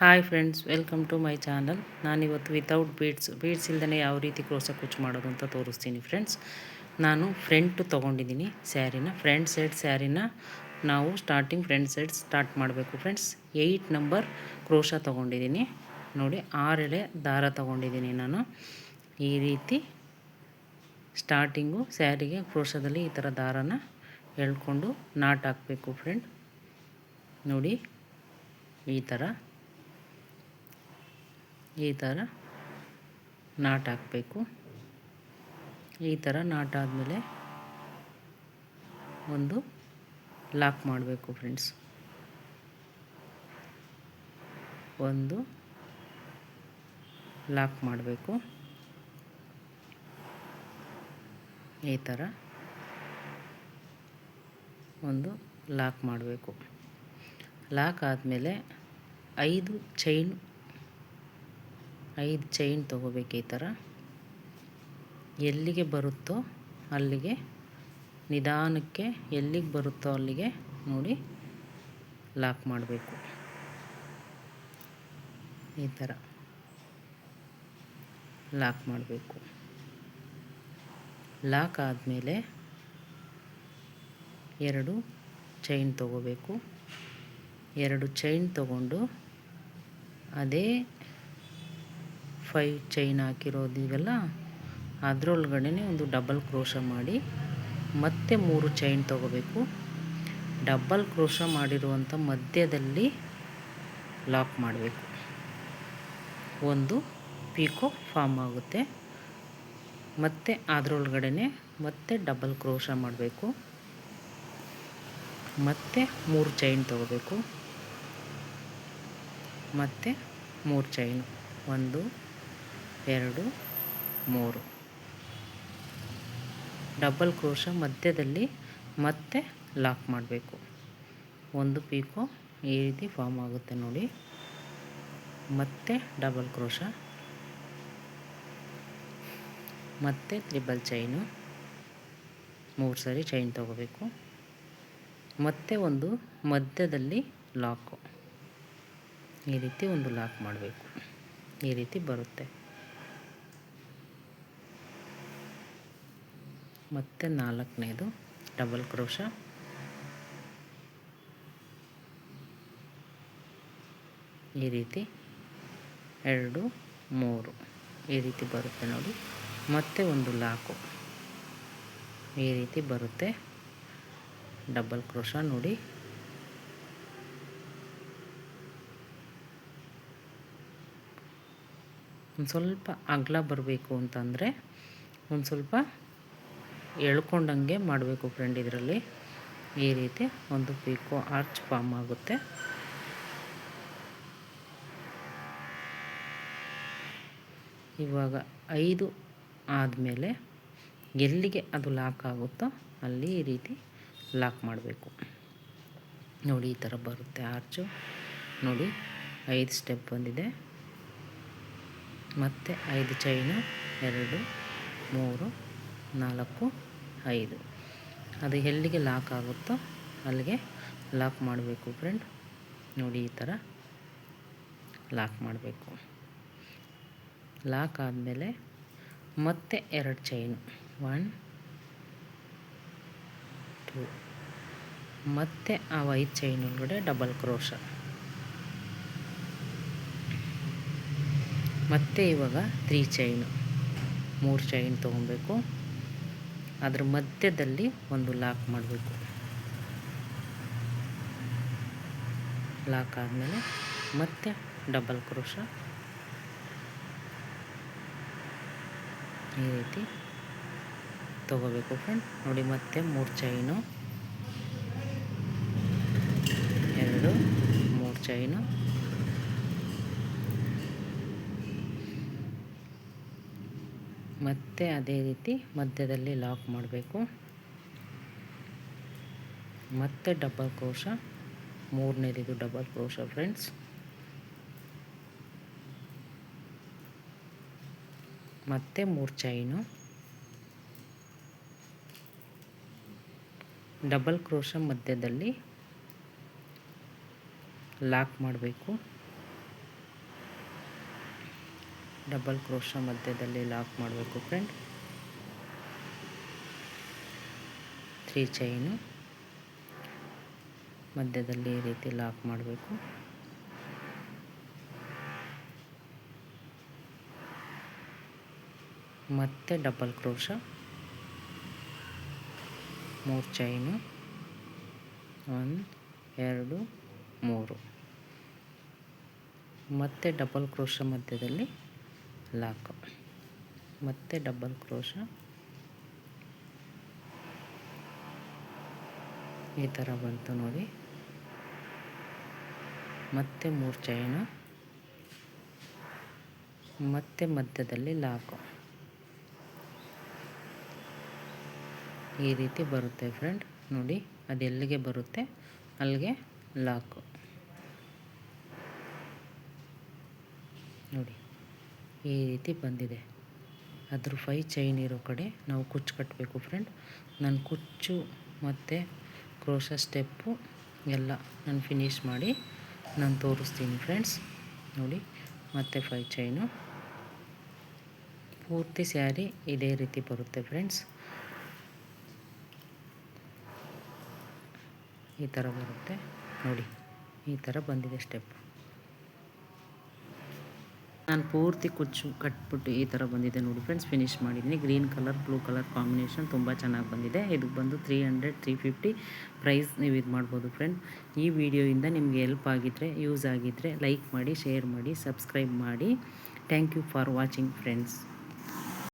Hi friends, welcome to my channel. ನಾನಿವತ್ತು without beads ಇಲ್ಲದೇ ಯಾವ ರೀತಿ ಕ್ರೋಶ ಕುಚ್ಚು ಮಾಡೋದು ಅಂತ ತೋರಿಸ್ತೀನಿ ಫ್ರೆಂಡ್ಸ್. ನಾನು ಫ್ರಂಟ್ ತೊಗೊಂಡಿದ್ದೀನಿ ಸ್ಯಾರಿನ, ಫ್ರಂಟ್ ಸೈಡ್ ಸ್ಯಾರಿನ ನಾವು ಫ್ರಂಟ್ ಸೈಡ್ ಸ್ಟಾರ್ಟ್ ಮಾಡಬೇಕು ಫ್ರೆಂಡ್ಸ್. 8 ನಂಬರ್ ಕ್ರೋಶ ತೊಗೊಂಡಿದ್ದೀನಿ ನೋಡಿ. 6 ಎಳೆ ದಾರ ತೊಗೊಂಡಿದ್ದೀನಿ ನಾನು. ಈ ರೀತಿ ಸ್ಟಾರ್ಟಿಂಗು ಸ್ಯಾರಿಗೆ ಕ್ರೋಶದಲ್ಲಿ ಈ ಥರ ದಾರನ ಎಳ್ಕೊಂಡು ನಾಟ್ ಹಾಕಬೇಕು ಫ್ರೆಂಡ್. ನೋಡಿ, ಈ ಥರ ನಾಟ್ ಹಾಕಬೇಕು. ಈ ಥರ ನಾಟ್ ಆದಮೇಲೆ ಒಂದು ಲಾಕ್ ಮಾಡಬೇಕು ಫ್ರೆಂಡ್ಸ್. ಒಂದು ಲಾಕ್ ಮಾಡಬೇಕು. ಈ ಥರ ಒಂದು ಲಾಕ್ ಮಾಡಬೇಕು. ಲಾಕ್ ಆದಮೇಲೆ 5 ಚೈನ್ ತೊಗೋಬೇಕು. ಈ ಥರ ಎಲ್ಲಿಗೆ ಬರುತ್ತೋ ಅಲ್ಲಿಗೆ ನಿಧಾನಕ್ಕೆ, ಎಲ್ಲಿಗೆ ಬರುತ್ತೋ ಅಲ್ಲಿಗೆ ನೋಡಿ ಲಾಕ್ ಮಾಡಬೇಕು. ಈ ಥರ ಲಾಕ್ ಮಾಡಬೇಕು. ಲಾಕ್ ಆದಮೇಲೆ 2 ಚೈನ್ ತೊಗೋಬೇಕು. 2 ಚೈನ್ ತೊಗೊಂಡು ಅದೇ 5 ಚೈನ್ ಹಾಕಿರೋದಿವೆಲ್ಲ ಅದರೊಳಗಡೆ ಒಂದು ಡಬಲ್ ಕ್ರೋಶ ಮಾಡಿ ಮತ್ತೆ 3 ಚೈನ್ ತೊಗೋಬೇಕು. ಡಬಲ್ ಕ್ರೋಶ ಮಾಡಿರುವಂಥ ಮಧ್ಯದಲ್ಲಿ ಲಾಕ್ ಮಾಡಬೇಕು. ಒಂದು ಪೀಕೋ ಫಾರ್ಮ್ ಆಗುತ್ತೆ. ಮತ್ತು ಅದರೊಳಗಡೆ ಮತ್ತೆ ಡಬಲ್ ಕ್ರೋಶ ಮಾಡಬೇಕು. ಮತ್ತೆ 3 ಚೈನ್ ತೊಗೋಬೇಕು. ಮತ್ತು 3 ಚೈನು, 1 2 3 ಡಬಲ್ ಕ್ರೋಶ ಮಧ್ಯದಲ್ಲಿ ಮತ್ತೆ ಲಾಕ್ ಮಾಡಬೇಕು. ಒಂದು ಪೀಕೋ ಈ ರೀತಿ ಫಾರ್ಮ್ ಆಗುತ್ತೆ ನೋಡಿ. ಮತ್ತೆ ಡಬಲ್ ಕ್ರೋಶ, ಮತ್ತೆ ತ್ರಿಬಲ್ ಚೈನು, 3 ಸರಿ ಚೈನ್ ತೊಗೋಬೇಕು. ಮತ್ತೆ ಒಂದು ಮಧ್ಯದಲ್ಲಿ ಲಾಕು, ಈ ರೀತಿ ಒಂದು ಲಾಕ್ ಮಾಡಬೇಕು. ಈ ರೀತಿ ಬರುತ್ತೆ. ಮತ್ತು 4ನೇದು ಡಬಲ್ ಕ್ರೋಶ, ಈ ರೀತಿ 2 3 ಈ ರೀತಿ ಬರುತ್ತೆ ನೋಡಿ. ಮತ್ತೆ ಒಂದು ಲಾಕು, ಈ ರೀತಿ ಬರುತ್ತೆ. ಡಬಲ್ ಕ್ರೋಶ ನೋಡಿ. ಒಂದು ಸ್ವಲ್ಪ ಅಗಲ ಬರಬೇಕು ಅಂತಂದರೆ ಒಂದು ಸ್ವಲ್ಪ ಎಳ್ಕೊಂಡಂಗೆ ಮಾಡಬೇಕು ಫ್ರೆಂಡ್. ಇದರಲ್ಲಿ ಈ ರೀತಿ ಒಂದು ಪೀಕೋ ಆರ್ಚ್ ಫಾರ್ಮ್ ಆಗುತ್ತೆ. ಇವಾಗ 5 ಆದಮೇಲೆ ಎಲ್ಲಿಗೆ ಅದು ಲಾಕ್ ಆಗುತ್ತೋ ಅಲ್ಲಿ ಈ ರೀತಿ ಲಾಕ್ ಮಾಡಬೇಕು ನೋಡಿ. ಈ ಥರ ಬರುತ್ತೆ ಆರ್ಚು ನೋಡಿ. 5 ಸ್ಟೆಪ್ ಬಂದಿದೆ. ಮತ್ತು 5 ಚೈನು, 2 3 4 5 ಅದು ಎಲ್ಲಿಗೆ ಲಾಕ್ ಆಗುತ್ತೋ ಅಲ್ಲಿಗೆ ಲಾಕ್ ಮಾಡಬೇಕು ಫ್ರೆಂಡ್. ನೋಡಿ, ಈ ಥರ ಲಾಕ್ ಮಾಡಬೇಕು. ಲಾಕ್ ಆದಮೇಲೆ ಮತ್ತೆ 2 ಚೈನು, 1 2 ಮತ್ತು ಆ 5 ಚೈನ್ ಒಳಗಡೆ ಡಬಲ್ ಕ್ರೋಶ. ಮತ್ತು ಇವಾಗ 3 ಚೈನು, 3 ಚೈನ್ ತೊಗೊಬೇಕು. ಅದ್ರ ಮಧ್ಯದಲ್ಲಿ ಒಂದು ಲಾಕ್ ಮಾಡಬೇಕು. ಲಾಕ್ ಆದಮೇಲೆ ಮತ್ತೆ ಡಬಲ್ ಕ್ರೋಶ, ಈ ರೀತಿ ತೊಗೋಬೇಕು ಫ್ರೆಂಡ್ ನೋಡಿ. ಮತ್ತೆ 3 ಚೈನು, 2 3 ಚೈನು, ಮತ್ತೆ ಅದೇ ರೀತಿ ಮಧ್ಯದಲ್ಲಿ ಲಾಕ್ ಮಾಡಬೇಕು. ಮತ್ತೆ ಡಬಲ್ ಕ್ರೋಶ, 3ನೇದು ಡಬಲ್ ಕ್ರೋಶ ಫ್ರೆಂಡ್ಸ್. ಮತ್ತೆ 3 ಚೈನು, ಡಬಲ್ ಕ್ರೋಶ ಮಧ್ಯದಲ್ಲಿ ಲಾಕ್ ಮಾಡಬೇಕು. ಡಬಲ್ ಕ್ರೋಶ ಮಧ್ಯದಲ್ಲಿ ಲಾಕ್ ಮಾಡಬೇಕು ಫ್ರೆಂಡ್. 3 ಚೈನು ಮಧ್ಯದಲ್ಲಿ ಈ ರೀತಿ ಲಾಕ್ ಮಾಡಬೇಕು. ಮತ್ತೆ ಡಬಲ್ ಕ್ರೋಶ, 3 ಚೈನು, 1 2 3, ಮತ್ತೆ ಡಬಲ್ ಕ್ರೋಶ ಮಧ್ಯದಲ್ಲಿ ಲಾಕ್, ಮತ್ತೆ ಡಬಲ್ ಕ್ರೋಶ, ಈ ಥರ ಬಂತು ನೋಡಿ. ಮತ್ತೆ 3 ಚೈನು, ಮತ್ತೆ ಮಧ್ಯದಲ್ಲಿ ಲಾಕು, ಈ ರೀತಿ ಬರುತ್ತೆ ಫ್ರೆಂಡ್. ನೋಡಿ, ಅದು ಎಲ್ಲಿಗೆ ಬರುತ್ತೆ ಅಲ್ಲಿಗೆ ಲಾಕು. ನೋಡಿ, ಈ ರೀತಿ ಬಂದಿದೆ. ಅದ್ರ 5 ಚೈನ್ ಇರೋ ಕಡೆ ನಾವು ಕುಚ್ಚು ಕಟ್ಟಬೇಕು ಫ್ರೆಂಡ್. ನಾನು ಕುಚ್ಚು ಮತ್ತು ಕ್ರೋಶ ಸ್ಟೆಪ್ಪು ಎಲ್ಲ ನಾನು ಫಿನಿಷ್ ಮಾಡಿ ನಾನು ತೋರಿಸ್ತೀನಿ ಫ್ರೆಂಡ್ಸ್. ನೋಡಿ, ಮತ್ತೆ 5 ಚೈನು. ಪೂರ್ತಿ ಸ್ಯಾರಿ ಇದೇ ರೀತಿ ಬರುತ್ತೆ ಫ್ರೆಂಡ್ಸ್. ಈ ಥರ ಬರುತ್ತೆ ನೋಡಿ, ಈ ಥರ ಬಂದಿದೆ ಸ್ಟೆಪ್. ನಾನು ಪೂರ್ತಿ ಕುಚ್ಚು ಕಟ್ಬಿಟ್ಟು ಈ ಥರ ಬಂದಿದೆ ನೋಡಿ ಫ್ರೆಂಡ್ಸ್. ಫಿನಿಷ್ ಮಾಡಿದ್ದೀನಿ. Green colour blue colour combination ತುಂಬ ಚೆನ್ನಾಗಿ ಬಂದಿದೆ. ಇದಕ್ಕೆ ಬಂದು 300 350 ಪ್ರೈಸ್ ನೀವು ಇದು ಮಾಡ್ಬೋದು ಫ್ರೆಂಡ್. ಈ ವಿಡಿಯೋಯಿಂದ ನಿಮಗೆ ಹೆಲ್ಪ್ ಆಗಿದ್ದರೆ, ಯೂಸ್ ಆಗಿದ್ದರೆ ಲೈಕ್ ಮಾಡಿ, ಶೇರ್ ಮಾಡಿ, ಸಬ್ಸ್ಕ್ರೈಬ್ ಮಾಡಿ. Thank you for watching friends.